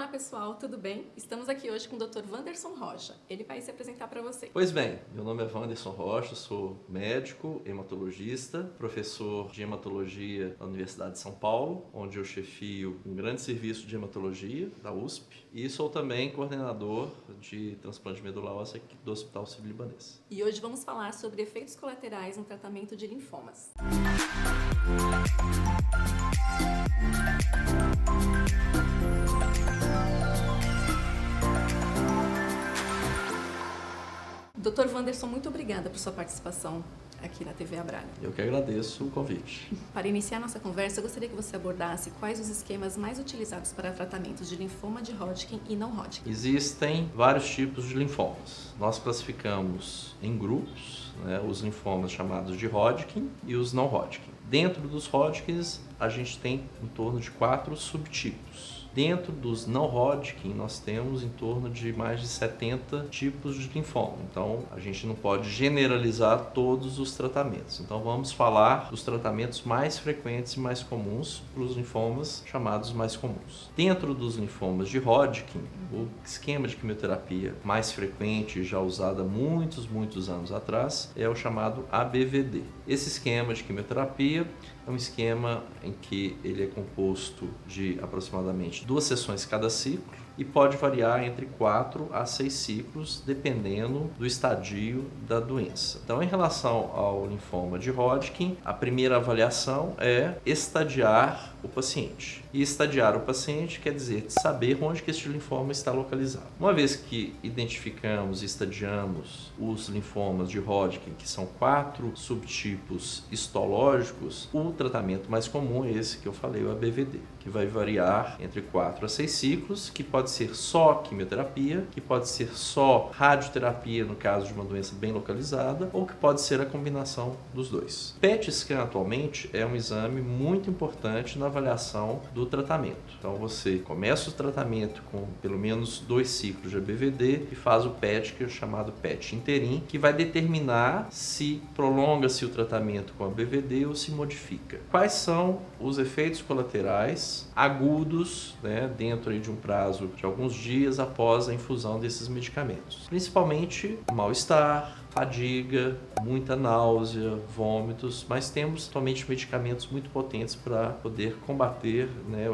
Olá pessoal, tudo bem? Estamos aqui hoje com o Dr. Wanderson Rocha. Ele vai se apresentar para você. Pois bem, meu nome é Wanderson Rocha, sou médico, hematologista, professor de hematologia na Universidade de São Paulo, onde eu chefio um grande serviço de hematologia da USP, e sou também coordenador de transplante de medula óssea aqui do Hospital Sírio-Libanês. E hoje vamos falar sobre efeitos colaterais no tratamento de linfomas. Dr. Wanderson, muito obrigada por sua participação aqui na TV Abraga. Eu que agradeço o convite. Para iniciar nossa conversa, eu gostaria que você abordasse quais os esquemas mais utilizados para tratamentos de linfoma de Hodgkin e não Hodgkin. Existem vários tipos de linfomas. Nós classificamos em grupos, os linfomas chamados de Hodgkin e os não Hodgkin. Dentro dos Hodgkins, a gente tem em torno de 4 subtipos. Dentro dos não Hodgkin, nós temos em torno de mais de 70 tipos de linfoma. Então, a gente não pode generalizar todos os tratamentos. Então, vamos falar dos tratamentos mais frequentes e mais comuns para os linfomas chamados mais comuns. Dentro dos linfomas de Hodgkin, o esquema de quimioterapia mais frequente, já usado há muitos anos atrás, é o chamado ABVD. Esse esquema de quimioterapia é um esquema em que ele é composto de aproximadamente 2 sessões cada ciclo e pode variar entre 4 a 6 ciclos, dependendo do estadio da doença. Então, em relação ao linfoma de Hodgkin, a primeira avaliação é estadiar o paciente. E estadiar o paciente quer dizer saber onde que este linfoma está localizado. Uma vez que identificamos e estadiamos os linfomas de Hodgkin, que são 4 subtipos histológicos, o tratamento mais comum é esse que eu falei, o ABVD, que vai variar entre 4 a 6 ciclos, que pode ser só quimioterapia, que pode ser só radioterapia no caso de uma doença bem localizada, ou que pode ser a combinação dos dois. PET scan atualmente é um exame muito importante na avaliação do tratamento. Então você começa o tratamento com pelo menos 2 ciclos de ABVD e faz o PET, que é o chamado PET interim, que vai determinar se prolonga-se o tratamento com ABVD ou se modifica. Quais são os efeitos colaterais agudos, dentro de um prazo de alguns dias após a infusão desses medicamentos? Principalmente mal-estar, fadiga, muita náusea, vômitos, mas temos atualmente medicamentos muito potentes para poder combater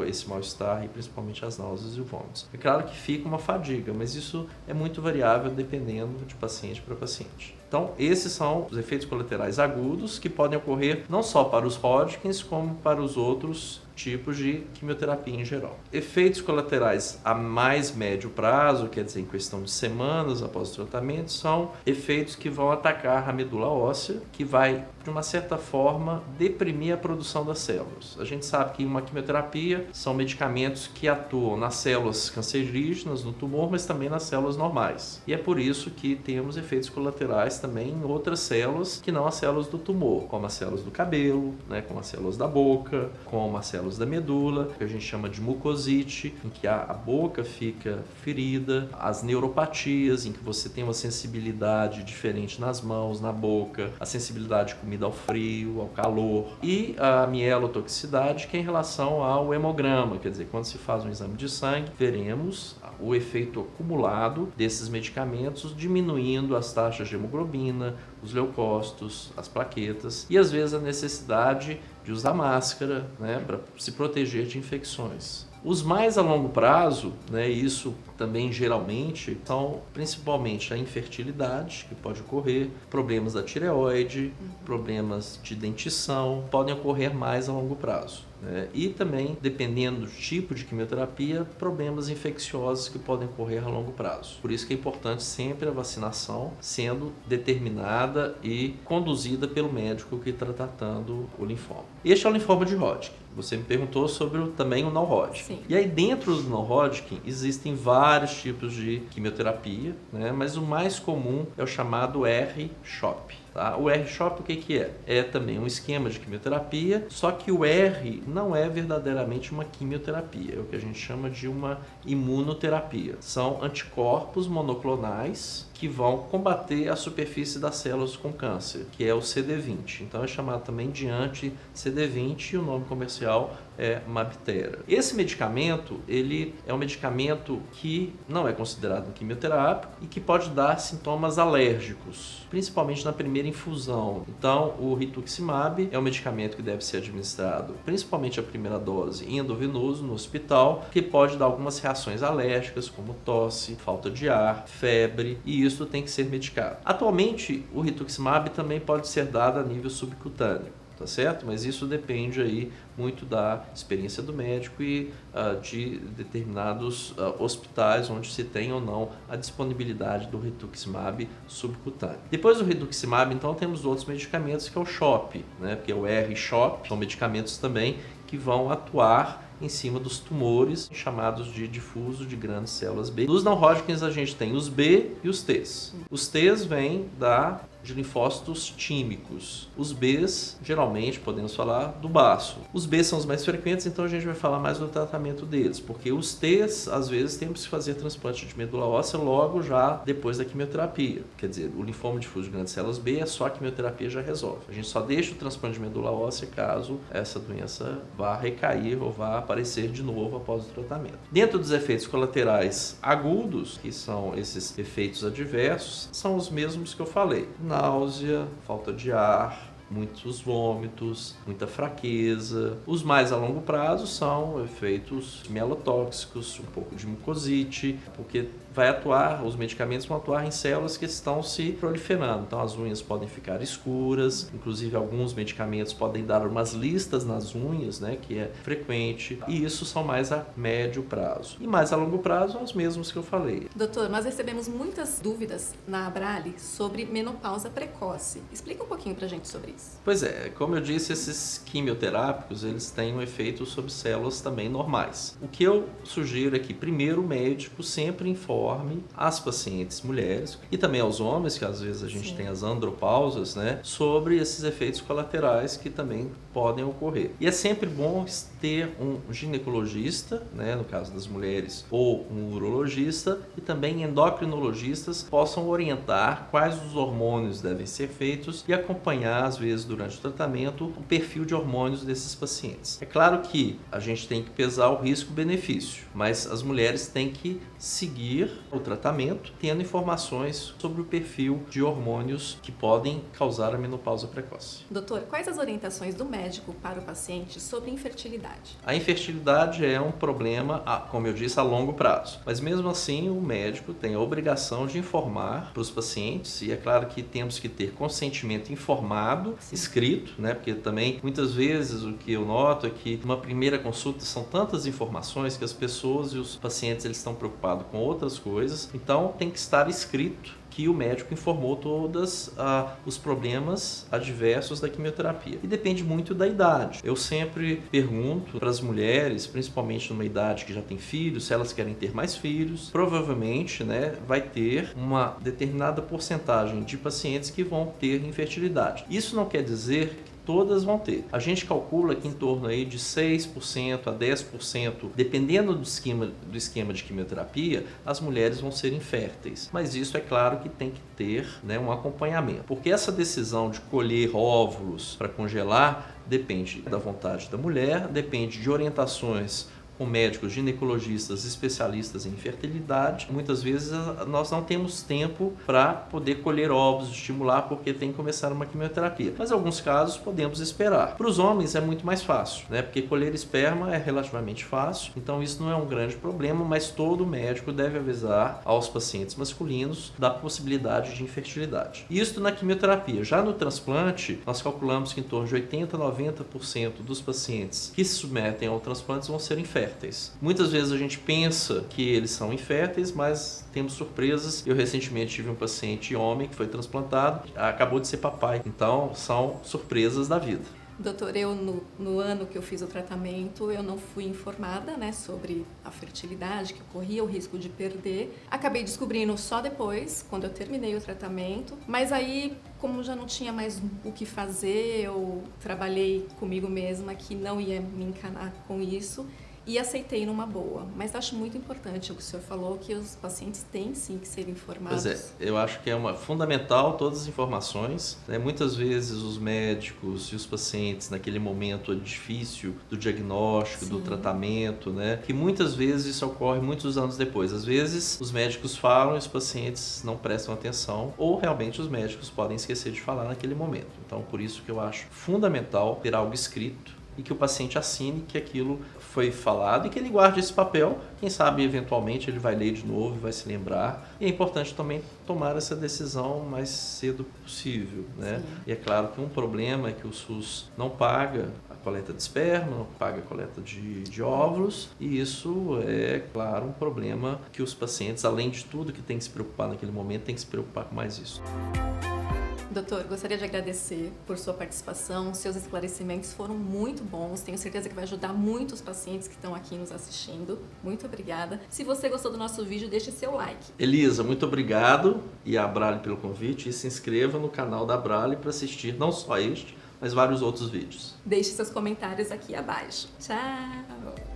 esse mal-estar e principalmente as náuseas e vômitos. É claro que fica uma fadiga, mas isso é muito variável dependendo de paciente para paciente. Então, esses são os efeitos colaterais agudos que podem ocorrer não só para os Hodgkins, como para os outros tipos de quimioterapia em geral. Efeitos colaterais a mais médio prazo, quer dizer, em questão de semanas após o tratamento, são efeitos que vão atacar a medula óssea, que vai, de uma certa forma, deprimir a produção das células. A gente sabe que uma quimioterapia são medicamentos que atuam nas células cancerígenas, no tumor, mas também nas células normais. E é por isso que temos efeitos colaterais também em outras células que não as células do tumor, como as células do cabelo, como as células da boca, como as células da medula, que a gente chama de mucosite, em que a boca fica ferida, as neuropatias, em que você tem uma sensibilidade diferente nas mãos, na boca, a sensibilidade de comida ao frio, ao calor, e a mielotoxicidade, que é em relação ao hemograma, quer dizer, quando se faz um exame de sangue, veremos o efeito acumulado desses medicamentos diminuindo as taxas de hemoglobina, os leucócitos, as plaquetas e às vezes a necessidade de usar máscara para se proteger de infecções. Os mais a longo prazo, isso também geralmente, são principalmente a infertilidade, que pode ocorrer, problemas da tireoide, problemas de dentição, podem ocorrer mais a longo prazo. E também, dependendo do tipo de quimioterapia, problemas infecciosos que podem ocorrer a longo prazo. Por isso que é importante sempre a vacinação sendo determinada e conduzida pelo médico que está tratando o linfoma. Este é o linfoma de Hodgkin. Você me perguntou sobre também o não Hodgkin. Sim. E aí dentro do não Hodgkin existem vários tipos de quimioterapia, mas o mais comum é o chamado R-CHOP. Tá? O R-CHOP o que é? É também um esquema de quimioterapia, só que o R não é verdadeiramente uma quimioterapia, é o que a gente chama de uma imunoterapia. São anticorpos monoclonais que vão combater a superfície das células com câncer, que é o CD20. Então é chamado também de anti-CD20 e o nome comercial comercial é Mabtera. Esse medicamento, ele é um medicamento que não é considerado quimioterápico e que pode dar sintomas alérgicos, principalmente na primeira infusão. Então, o rituximab é um medicamento que deve ser administrado, principalmente a primeira dose endovenoso no hospital, que pode dar algumas reações alérgicas, como tosse, falta de ar, febre, e isso tem que ser medicado. Atualmente, o rituximab também pode ser dado a nível subcutâneo, tá certo? Mas isso depende aí muito da experiência do médico e de determinados hospitais onde se tem ou não a disponibilidade do rituximab subcutâneo. Depois do rituximab, então, temos outros medicamentos que é o CHOP, né? Porque é o R-CHOP, são medicamentos também que vão atuar em cima dos tumores chamados de difuso de grandes células B. Nos não-Hodgkins a gente tem os B e os Ts. Os Ts vêm de linfócitos tímicos. Os Bs, geralmente, podemos falar do baço. Os Bs são os mais frequentes, então a gente vai falar mais do tratamento deles, porque os Ts, às vezes, temos que fazer transplante de medula óssea logo já depois da quimioterapia. Quer dizer, o linfoma difuso de grandes células B é só a quimioterapia já resolve. A gente só deixa o transplante de medula óssea caso essa doença vá recair ou vá aparecer de novo após o tratamento. Dentro dos efeitos colaterais agudos, que são esses efeitos adversos, são os mesmos que eu falei: náusea, falta de ar, muitos vômitos, muita fraqueza. Os mais a longo prazo são efeitos mielotóxicos, um pouco de mucosite, porque os medicamentos vão atuar em células que estão se proliferando. Então as unhas podem ficar escuras, inclusive alguns medicamentos podem dar umas listas nas unhas, né, que é frequente, e isso são mais a médio prazo. E mais a longo prazo, os mesmos que eu falei. Doutor, nós recebemos muitas dúvidas na Abrale sobre menopausa precoce. Explica um pouquinho pra gente sobre isso. Pois é, como eu disse, esses quimioterápicos, eles têm um efeito sobre células também normais. O que eu sugiro é que primeiro o médico sempre informe às pacientes mulheres e também aos homens, que às vezes a gente tem as andropausas, né, sobre esses efeitos colaterais que também podem ocorrer. E é sempre bom ter um ginecologista, né, no caso das mulheres, ou um urologista, e também endocrinologistas possam orientar quais os hormônios devem ser feitos e acompanhar, às vezes, durante o tratamento, o perfil de hormônios desses pacientes. É claro que a gente tem que pesar o risco-benefício, mas as mulheres têm que seguir o tratamento tendo informações sobre o perfil de hormônios que podem causar a menopausa precoce. Doutor, quais as orientações do médico para o paciente sobre infertilidade? A infertilidade é um problema, como eu disse, a longo prazo. Mas mesmo assim, o médico tem a obrigação de informar para os pacientes, e é claro que temos que ter consentimento informado, escrito, né? Porque também, muitas vezes, o que eu noto é que uma primeira consulta são tantas informações que as pessoas e os pacientes eles estão preocupados com outras coisas, então tem que estar escrito que o médico informou todos os problemas adversos da quimioterapia. E depende muito da idade. Eu sempre pergunto para as mulheres, principalmente numa idade que já tem filhos, se elas querem ter mais filhos. Provavelmente, né, vai ter uma determinada porcentagem de pacientes que vão ter infertilidade. Isso não quer dizer que todas vão ter. A gente calcula que em torno aí de 6% a 10%, dependendo do esquema de quimioterapia, as mulheres vão ser inférteis. Mas isso é claro que tem que ter, né, um acompanhamento. Porque essa decisão de colher óvulos para congelar depende da vontade da mulher, depende de orientações com médicos, ginecologistas, especialistas em fertilidade. Muitas vezes nós não temos tempo para poder colher óvulos, estimular, porque tem que começar uma quimioterapia. Mas em alguns casos podemos esperar. Para os homens é muito mais fácil, né? Porque colher esperma é relativamente fácil, então isso não é um grande problema, mas todo médico deve avisar aos pacientes masculinos da possibilidade de infertilidade. Isso na quimioterapia. Já no transplante, nós calculamos que em torno de 80% a 90% dos pacientes que se submetem ao transplante vão ser inférteis. Muitas vezes a gente pensa que eles são inférteis, mas temos surpresas. Eu recentemente tive um paciente homem que foi transplantado, acabou de ser papai. Então são surpresas da vida. Doutor, eu no ano que eu fiz o tratamento, eu não fui informada, né, sobre a fertilidade, que eu corria o risco de perder. Acabei descobrindo só depois, quando eu terminei o tratamento. Mas aí, como já não tinha mais o que fazer, eu trabalhei comigo mesma que não ia me encanar com isso. e aceitei numa boa. Mas acho muito importante o que o senhor falou, que os pacientes têm sim que ser informados. Pois é, eu acho que é fundamental todas as informações, né? Muitas vezes os médicos e os pacientes naquele momento difícil do diagnóstico, do tratamento, né? Que muitas vezes isso ocorre muitos anos depois. Às vezes os médicos falam e os pacientes não prestam atenção, ou realmente os médicos podem esquecer de falar naquele momento. Então, por isso que eu acho fundamental ter algo escrito e que o paciente assine que aquilo foi falado e que ele guarde esse papel. Quem sabe, eventualmente, ele vai ler de novo e vai se lembrar. E é importante também tomar essa decisão o mais cedo possível, né? E é claro que um problema é que o SUS não paga a coleta de esperma, não paga a coleta de óvulos, e isso é, claro, um problema que os pacientes, além de tudo que tem que se preocupar naquele momento, tem que se preocupar com mais isso. Doutor, gostaria de agradecer por sua participação, seus esclarecimentos foram muito bons, tenho certeza que vai ajudar muitos pacientes que estão aqui nos assistindo. Muito obrigada. Se você gostou do nosso vídeo, deixe seu like. Elisa, muito obrigado e a Abrale pelo convite, e se inscreva no canal da Abrale para assistir não só este, mas vários outros vídeos. Deixe seus comentários aqui abaixo. Tchau!